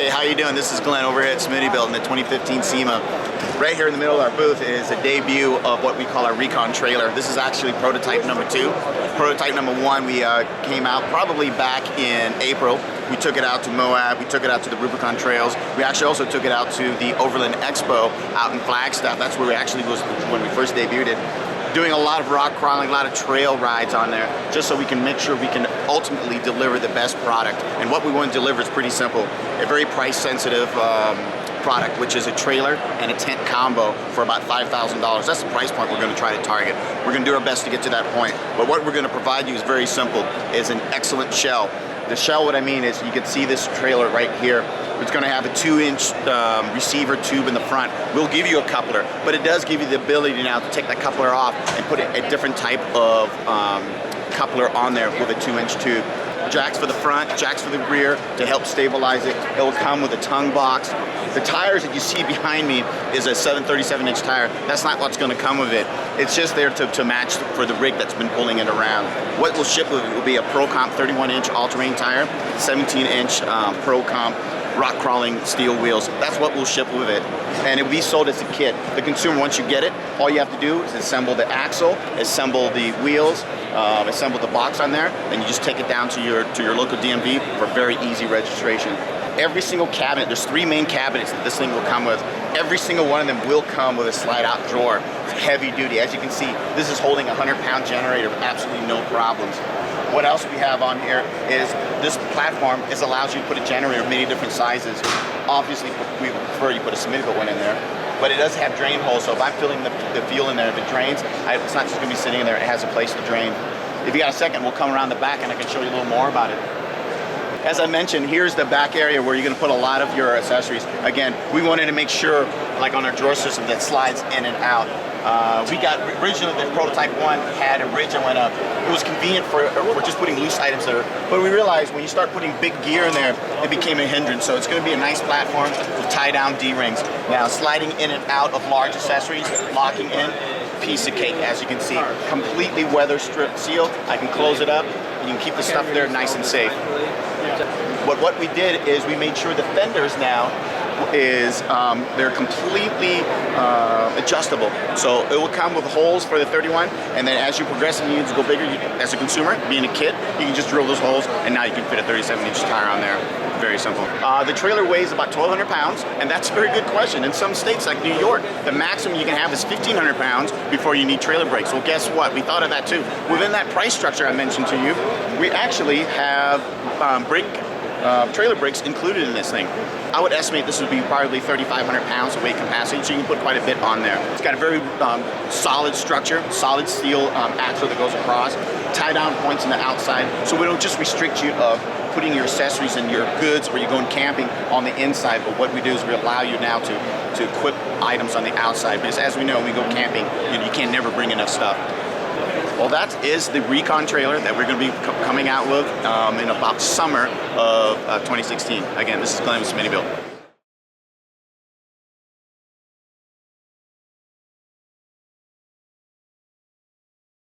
Hey, how you doing? This is Glenn over here at Smittybilt in the 2015 SEMA. Right here in the middle of our booth is a debut of what we call our Recon trailer. This is actually prototype number 2. Prototype number 1 we came out probably back in April. We took it out to Moab, we took it out to the Rubicon Trails. We actually also took it out to the Overland Expo out in Flagstaff. That's where we actually was when we first debuted it. Doing a lot of rock crawling, a lot of trail rides on there, just so we can make sure we can ultimately deliver the best product. And what we want to deliver is pretty simple. A very price sensitive product, which is a trailer and a tent combo for about $5,000. That's the price point we're going to try to target. We're going to do our best to get to that point. But what we're going to provide you is very simple, is an excellent shell. The shell, what I mean is, you can see this trailer right here. It's going to have a 2-inch receiver tube in the front. We'll give you a coupler, but it does give you the ability now to take that coupler off and put a different type of coupler on there with a 2-inch tube. Jacks for the front, jacks for the rear to help stabilize it. It will come with a tongue box. The tires that you see behind me is a 737-inch tire. That's not what's going to come with it. It's just there to match for the rig that's been pulling it around. What we'll ship with it will be a ProComp 31-inch all-terrain tire, 17-inch ProComp rock crawling steel wheels. That's what we'll ship with it. And it will be sold as a kit. The consumer, once you get it, all you have to do is assemble the axle, assemble the wheels, assemble the box on there, and you just take it down to your local DMV for very easy registration. Every single cabinet, there's 3 main cabinets that this thing will come with. Every single one of them will come with a slide-out drawer. It's heavy duty. As you can see, this is holding a 100-pound generator with absolutely no problems. What else we have on here is this platform allows you to put a generator of many different sizes. Obviously, we would prefer you put a Smittybilt one in there, but it does have drain holes, so if I'm filling the fuel in there, if it drains, it's not just going to be sitting in there, it has a place to drain. If you got a second, we'll come around the back and I can show you a little more about it. As I mentioned, here's the back area where you're going to put a lot of your accessories. Again, we wanted to make sure, like on our drawer system, that slides in and out. We got, originally the prototype 1 had a ridge that went up. It was convenient for just putting loose items there, but we realized when you start putting big gear in there, it became a hindrance. So it's going to be a nice platform with tie-down D-rings. Now, sliding in and out of large accessories, locking in, piece of cake, as you can see. Completely weather strip sealed. I can close it up. You can keep the stuff there nice and safe. What we did is we made sure the fenders now they're completely adjustable. So it will come with holes for the 31, and then as you progress and you need to go bigger, as a consumer, being a kid, you can just drill those holes, and now you can fit a 37-inch tire on there. Very simple. The trailer weighs about 1,200 pounds, and that's a very good question. In some states like New York, the maximum you can have is 1,500 pounds before you need trailer brakes. Well, guess what? We thought of that too. Within that price structure I mentioned to you, we actually have trailer brakes included in this thing. I would estimate this would be probably 3,500 pounds of weight capacity, so you can put quite a bit on there. It's got a very solid structure, solid steel axle that goes across, tie-down points on the outside, so we don't just restrict you of putting your accessories and your goods where you're going camping on the inside, but what we do is we allow you now to equip items on the outside, because as we know, when we go camping, you can never bring enough stuff. Well, that is the Recon trailer that we're going to be coming out with in about summer of 2016. Again, this is Glenn with Smittybilt.